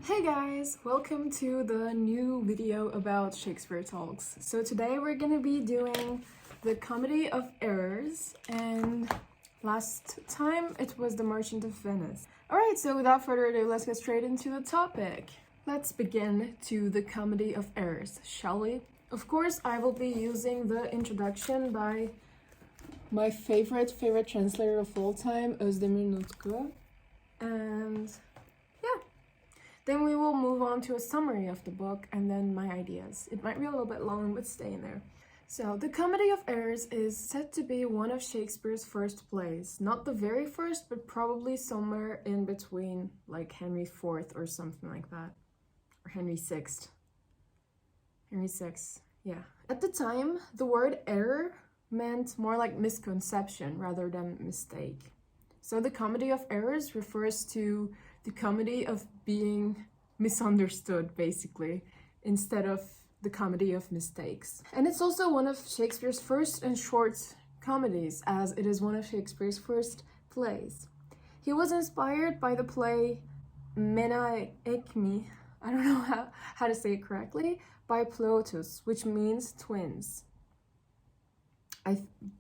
Hey guys, welcome to the new video about Shakespeare talks. So today we're gonna be doing the Comedy of Errors, and last time it was the Merchant of Venice. Alright, so without further ado, let's get straight into the topic. Let's begin to the Comedy of Errors, shall we? Of course, I will be using the introduction by my favorite translator of all time, Özdemir Nutku, and then we will move on to a summary of the book and then my ideas. It might be a little bit long, but stay in there. So, The Comedy of Errors is said to be one of Shakespeare's first plays. Not the very first, but probably somewhere in between, like Henry IV or something like that. Or Henry VI. Henry VI, yeah. At the time, the word error meant more like misconception rather than mistake. So the Comedy of Errors refers to the comedy of being misunderstood, basically, instead of the comedy of mistakes. And it's also one of Shakespeare's first and short comedies, as it is one of Shakespeare's first plays. He was inspired by the play Menai-Ekmi, I don't know how to say it correctly, by plsss, which means twins.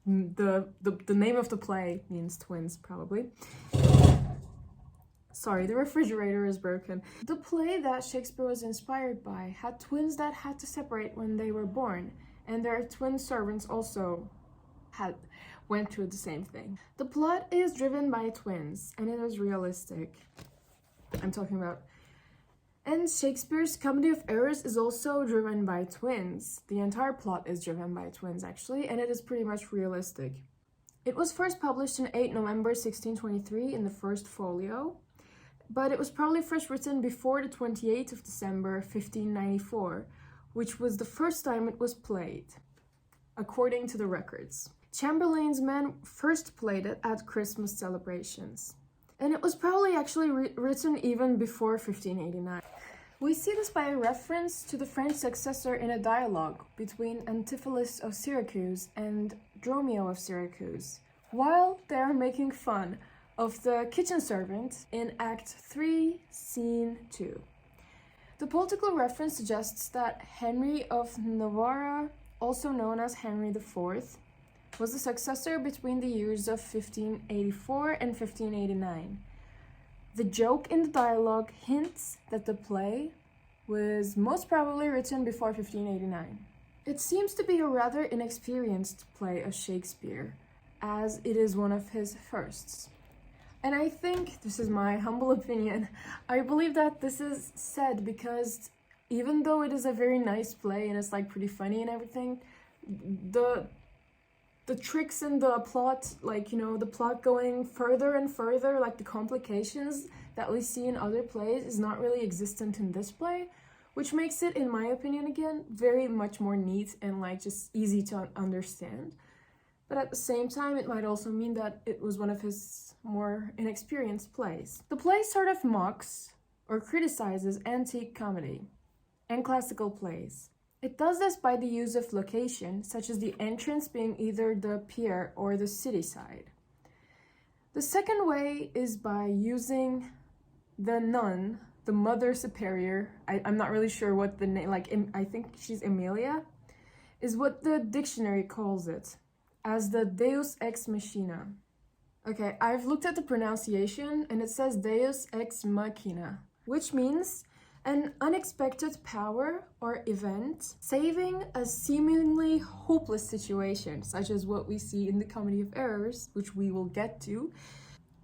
The name of the play means twins, probably. Sorry, the refrigerator is broken. The play that Shakespeare was inspired by had twins that had to separate when they were born, and their twin servants also went through the same thing. The plot is driven by twins, and it is realistic. And Shakespeare's Comedy of Errors is also driven by twins. The entire plot is driven by twins, actually, and it is pretty much realistic. It was first published on 8 November 1623 in the first folio, but it was probably first written before the 28th of December 1594, which was the first time it was played, according to the records. Chamberlain's men first played it at Christmas celebrations, and it was probably actually written even before 1589. We see this by a reference to the French successor in a dialogue between Antipholus of Syracuse and Dromio of Syracuse, while they are making fun of the kitchen servant in Act 3, Scene 2. The political reference suggests that Henry of Navarre, also known as Henry IV, was the successor between the years of 1584 and 1589. The joke in the dialogue hints that the play was most probably written before 1589. It seems to be a rather inexperienced play of Shakespeare, as it is one of his firsts. And I think, this is my humble opinion, I believe that this is said because even though it is a very nice play and it's like pretty funny and everything, the tricks in the plot, like, you know, the plot going further and further, like the complications that we see in other plays is not really existent in this play, which makes it, in my opinion again, very much more neat and like just easy to understand. But at the same time, it might also mean that it was one of his more inexperienced plays. The play sort of mocks or criticizes antique comedy and classical plays. It does this by the use of location, such as the entrance being either the pier or the city side. The second way is by using the nun, the mother superior, I'm not really sure what the name, like I think she's Emilia, is what the dictionary calls it, as the deus ex machina. Okay, I've looked at the pronunciation and it says deus ex machina, which means an unexpected power or event saving a seemingly hopeless situation, such as what we see in the Comedy of Errors, which we will get to,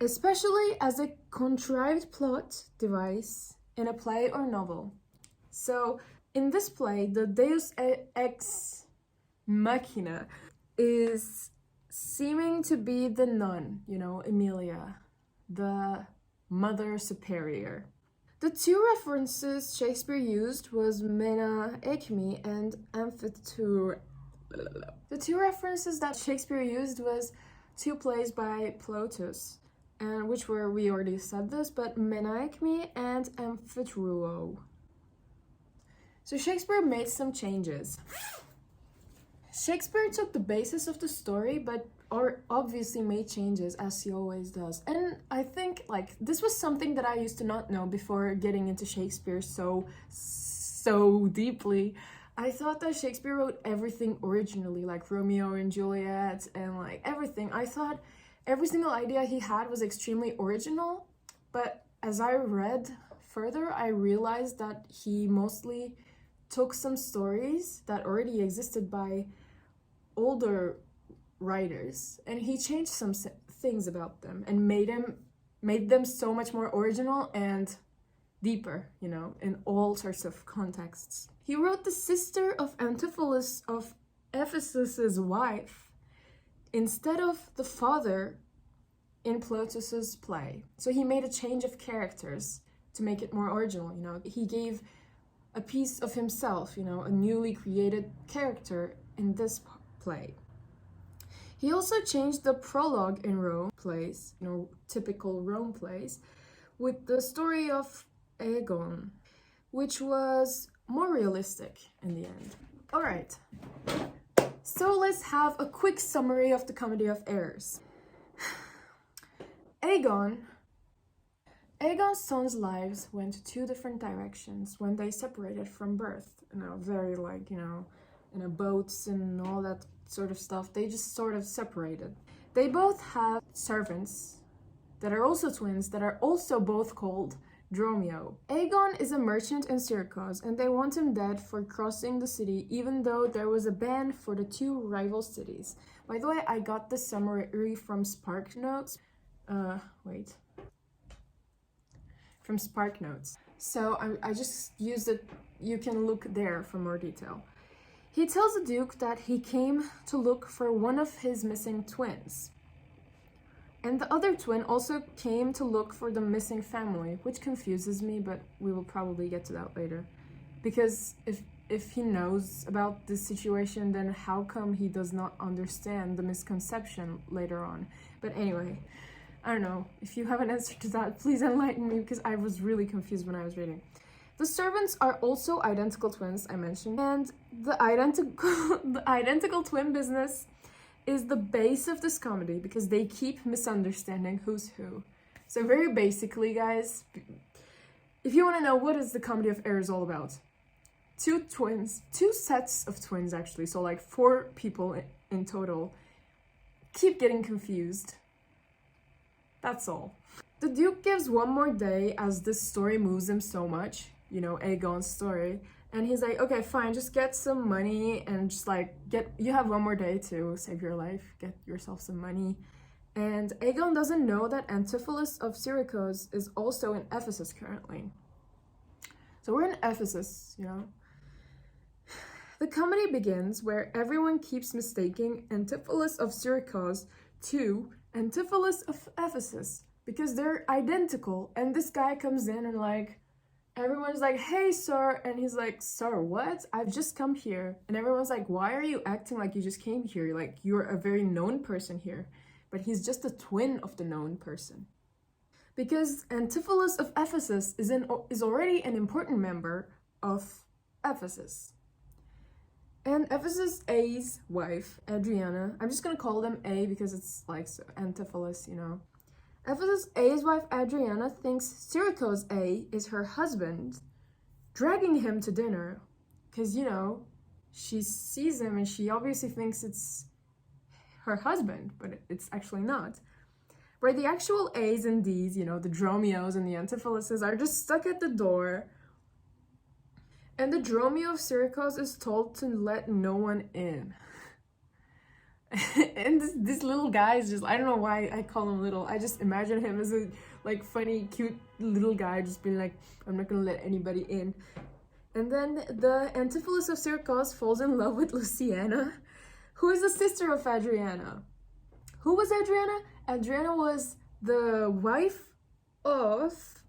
especially as a contrived plot device in a play or novel. So, in this play, the deus ex machina is seeming to be the nun, you know, Emilia, the mother superior. The two references Shakespeare used was Menai-Ekmi and Amphitryon. The two references that Shakespeare used was two plays by Plautus, and which were, we already said this, but Menai-Ekmi and Amphitryon. So Shakespeare made some changes. Shakespeare took the basis of the story, but obviously made changes, as he always does. And I think, like, this was something that I used to not know before getting into Shakespeare so deeply. I thought that Shakespeare wrote everything originally, like Romeo and Juliet and like everything. I thought every single idea he had was extremely original, but as I read further, I realized that he mostly took some stories that already existed by older writers, and he changed some things about them and made them so much more original and deeper, you know, in all sorts of contexts. He wrote the sister of Antipholus of Ephesus's wife instead of the father in plsss's play. So he made a change of characters to make it more original, you know. He gave a piece of himself, you know, a newly created character in this play. He also changed the prologue in Rome plays, you know, typical Rome plays, with the story of Aegon, which was more realistic in the end. Alright, so let's have a quick summary of the Comedy of Errors. Aegon's sons' lives went two different directions when they separated from birth. You know, very like, you know, in a boats and all that sort of stuff. They just sort of separated. They both have servants that are also twins that are also both called Dromio. Aegon is a merchant in Syracuse, and they want him dead for crossing the city, even though there was a ban for the two rival cities. By the way, I got this summary from Spark Notes. From Spark Notes. So I just used it. You can look there for more detail. He tells the Duke that he came to look for one of his missing twins. And the other twin also came to look for the missing family, which confuses me, but we will probably get to that later. Because if he knows about this situation, then how come he does not understand the misconception later on? But anyway, I don't know. If you have an answer to that, please enlighten me, because I was really confused when I was reading. The servants are also identical twins, I mentioned, and the identical twin business is the base of this comedy, because they keep misunderstanding who's who. So very basically, guys, if you want to know what is the Comedy of Errors all about, two sets of twins actually, so like 4 people in total, keep getting confused. That's all. The Duke gives one more day as this story moves him so much, you know, Aegon's story. And he's like, okay, fine, just get some money and just like you have one more day to save your life, get yourself some money. And Aegon doesn't know that Antipholus of Syracuse is also in Ephesus currently. So we're in Ephesus, you know. The comedy begins where everyone keeps mistaking Antipholus of Syracuse to Antipholus of Ephesus because they're identical. And this guy comes in and like, everyone's like, hey, sir. And he's like, sir, what? I've just come here. And everyone's like, why are you acting like you just came here? Like, you're a very known person here. But he's just a twin of the known person. Because Antipholus of Ephesus is already an important member of Ephesus. And Ephesus A's wife, Adriana, I'm just gonna call them A because it's like so, Antipholus, you know. Ephesus A's wife, Adriana, thinks Syracuse A is her husband, dragging him to dinner. Because, you know, she sees him and she obviously thinks it's her husband, but it's actually not. Where the actual A's and D's, you know, the Dromios and the Antipholuses are just stuck at the door. And the Dromio of Syracuse is told to let no one in. And this little guy is just, I don't know why I call him little. I just imagine him as a like funny, cute little guy just being like, I'm not gonna let anybody in. And then the Antipholus of Syracuse falls in love with Luciana, who is the sister of Adriana. Who was Adriana? Adriana was the wife of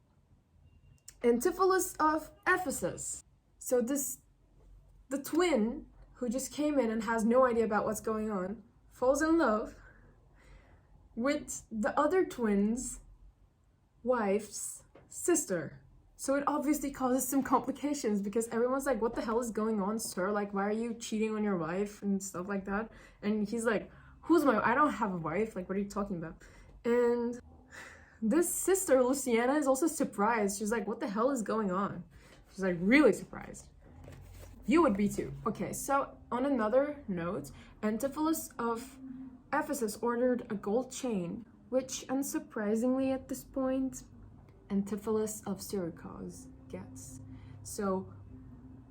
Antipholus of Ephesus. So the twin who just came in and has no idea about what's going on falls in love with the other twin's wife's sister. So it obviously causes some complications because everyone's like, what the hell is going on, sir? Like, why are you cheating on your wife and stuff like that? And he's like, who's my, I don't have a wife. Like, what are you talking about? And this sister, Luciana, is also surprised. She's like, what the hell is going on? She's like, really surprised. You would be too. Okay, so on another note, Antipholus of Ephesus ordered a gold chain, which unsurprisingly at this point, Antipholus of Syracuse gets. So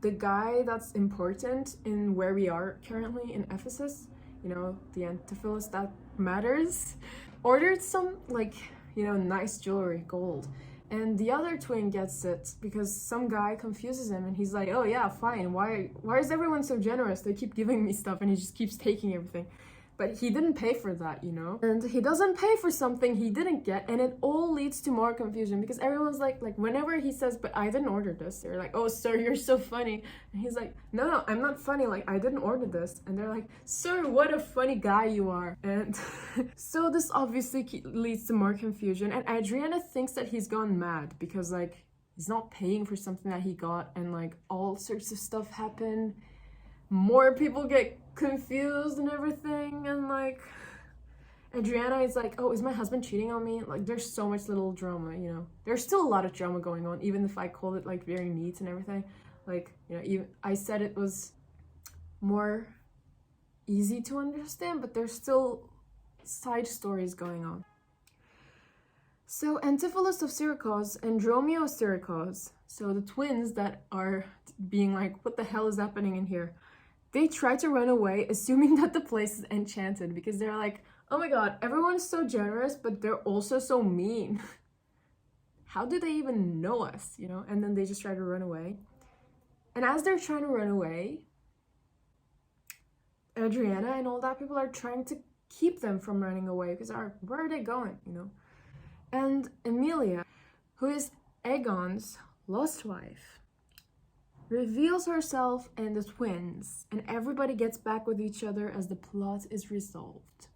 the guy that's important in where we are currently in Ephesus, you know, the Antipholus that matters, ordered some, like, you know, nice jewelry, gold. And the other twin gets it because some guy confuses him and he's like, oh yeah, fine, why is everyone so generous? They keep giving me stuff and he just keeps taking everything. But he didn't pay for that, you know? And he doesn't pay for something he didn't get, and it all leads to more confusion because everyone's like whenever he says, but I didn't order this, they're like, oh sir, you're so funny. And he's like, no, I'm not funny, like I didn't order this. And they're like, sir, what a funny guy you are. And so this obviously leads to more confusion, and Adriana thinks that he's gone mad because like he's not paying for something that he got, and like all sorts of stuff happen. More people get confused and everything, and like Adriana is like, oh, is my husband cheating on me? Like there's so much little drama, you know. There's still a lot of drama going on, even if I called it like very neat and everything. Like, you know, even I said it was more easy to understand, but there's still side stories going on. So Antipholus of Syracuse and Dromio of Syracuse, so the twins that are being like, what the hell is happening in here? They try to run away, assuming that the place is enchanted because they're like, oh my god, everyone's so generous, but they're also so mean. How do they even know us, you know? And then they just try to run away. And as they're trying to run away, Adriana and all that people are trying to keep them from running away because where are they going, you know? And Emilia, who is Aegon's lost wife, reveals herself and the twins, and everybody gets back with each other as the plot is resolved.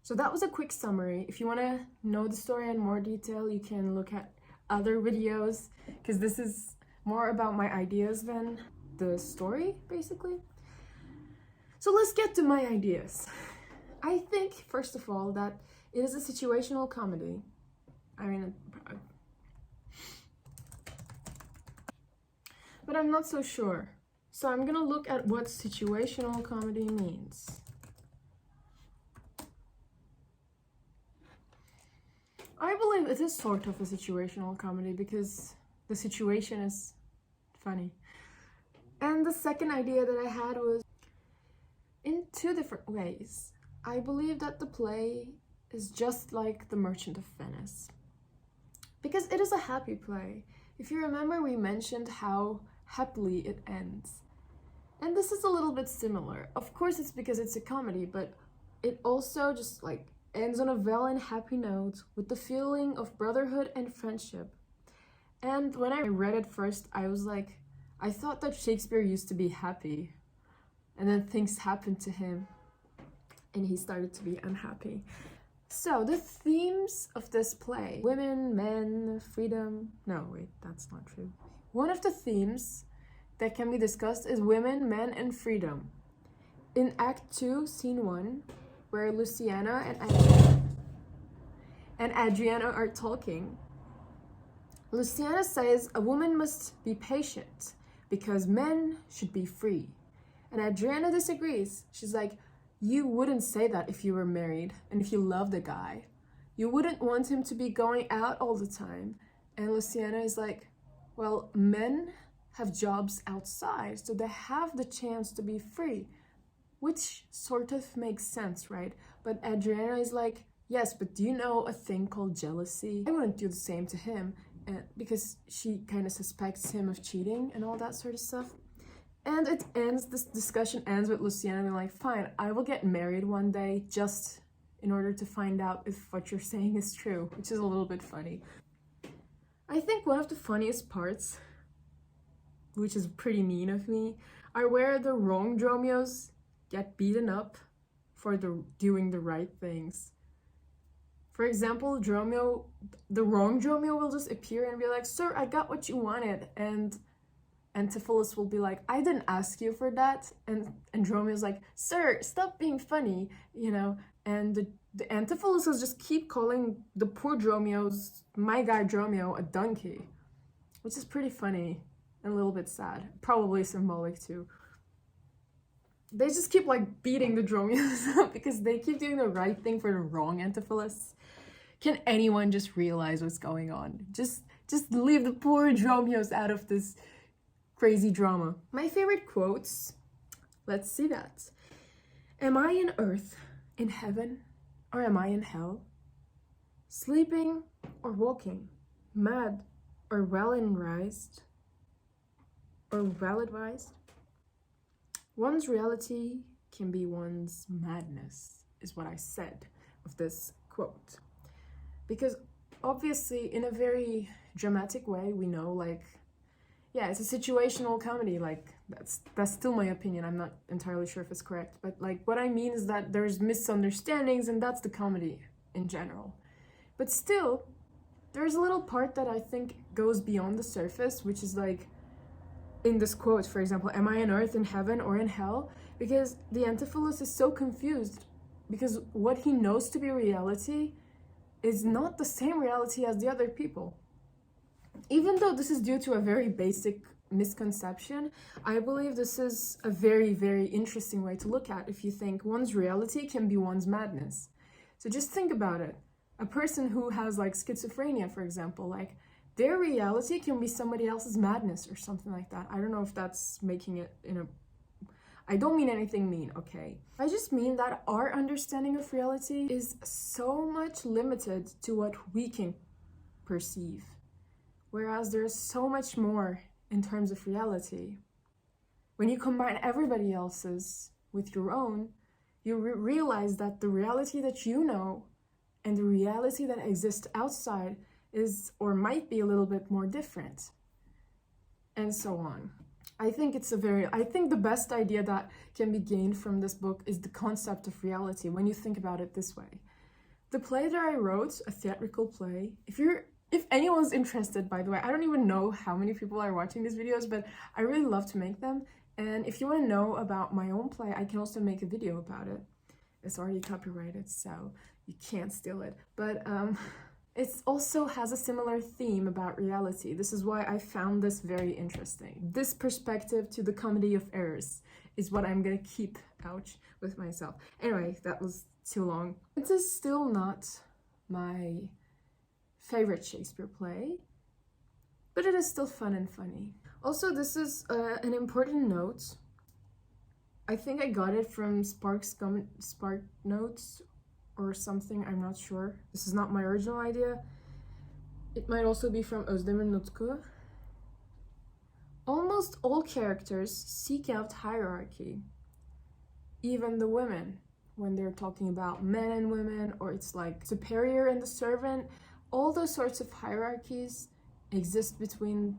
So that was a quick summary. If you want to know the story in more detail, you can look at other videos, because this is more about my ideas than the story, basically. So let's get to my ideas. I think, first of all, that it is a situational comedy. But I'm not so sure. So I'm gonna look at what situational comedy means. I believe it is sort of a situational comedy because the situation is funny. And the second idea that I had was in two different ways. I believe that the play is just like The Merchant of Venice, because it is a happy play. If you remember, we mentioned how happily it ends. And this is a little bit similar. Of course, it's because it's a comedy, but it also just like ends on a well and happy note with the feeling of brotherhood and friendship. And when I read it first, I was like, I thought that Shakespeare used to be happy, and then things happened to him and he started to be unhappy. So the themes of this play: women, men, freedom. No, wait, that's not true. One of the themes that can be discussed is women, men, and freedom. In Act 2, Scene 1, where Luciana and Adriana are talking, Luciana says a woman must be patient because men should be free. And Adriana disagrees. She's like, you wouldn't say that if you were married and if you loved a guy. You wouldn't want him to be going out all the time. And Luciana is like, well, men have jobs outside, so they have the chance to be free, which sort of makes sense, right? But Adriana is like, yes, but do you know a thing called jealousy? I wouldn't do the same to him, because she kind of suspects him of cheating and all that sort of stuff. And this discussion ends with Luciana being like, fine, I will get married one day just in order to find out if what you're saying is true, which is a little bit funny. I think one of the funniest parts, which is pretty mean of me, are where the wrong Dromios get beaten up for doing the right things. For example, Dromio, the wrong Dromio will just appear and be like, "Sir, I got what you wanted," and Antipholus will be like, "I didn't ask you for that," and Dromio's like, "Sir, stop being funny," you know, and the Antipholus will just keep calling the poor Dromio's, my guy Dromio, a donkey, which is pretty funny and a little bit sad, probably symbolic too. They just keep like beating the Dromios up because they keep doing the right thing for the wrong Antipholus. Can anyone just realize what's going on? Just leave the poor Dromios out of this crazy drama. My favorite quotes, let's see that. Am I in earth, in heaven, or am I in hell? Sleeping or walking, mad or well advised, One's reality can be one's madness, is what I said of this quote. Because obviously, in a very dramatic way, we know, like, yeah, it's a situational comedy, like, that's still my opinion, I'm not entirely sure if it's correct, but like, what I mean is that there's misunderstandings, and that's the comedy in general. But still, there's a little part that I think goes beyond the surface, which is like, in this quote, for example, am I on earth, in heaven, or in hell? Because the Antipholus is so confused, because what he knows to be reality is not the same reality as the other people. Even though this is due to a very basic misconception, I believe this is a very, very interesting way to look at if you think one's reality can be one's madness. So just think about it. A person who has like schizophrenia, for example, like their reality can be somebody else's madness or something like that. I don't know if that's making it in a... I don't mean anything mean, okay? I just mean that our understanding of reality is so much limited to what we can perceive. Whereas there's so much more in terms of reality. When you combine everybody else's with your own, you realize that the reality that you know and the reality that exists outside is or might be a little bit more different, and so on. I think the best idea that can be gained from this book is the concept of reality when you think about it this way. The play that I wrote, a theatrical play, if anyone's interested, by the way, I don't even know how many people are watching these videos, but I really love to make them, and if you want to know about my own play, I can also make a video about it. It's already copyrighted, so you can't steal it, but it also has a similar theme about reality. This is why I found this very interesting. This perspective to the comedy of errors is what I'm gonna keep, ouch, with myself. Anyway, that was too long. It is still not my favorite Shakespeare play, but it is still fun and funny. Also, this is an important note. I think I got it from Spark Notes or something, I'm not sure. This is not my original idea. It might also be from Özdemir Nutku. Almost all characters seek out hierarchy. Even the women, when they're talking about men and women, or it's like superior and the servant, all those sorts of hierarchies exist between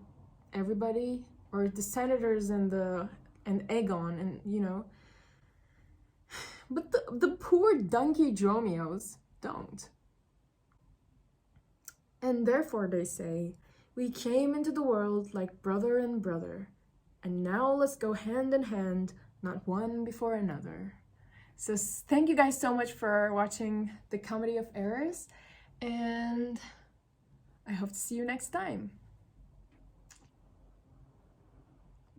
everybody, or the senators and Aegon, and you know. But the poor donkey Dromios don't. And therefore they say, we came into the world like brother and brother, and now let's go hand in hand, not one before another. So thank you guys so much for watching The Comedy of Errors, and I hope to see you next time.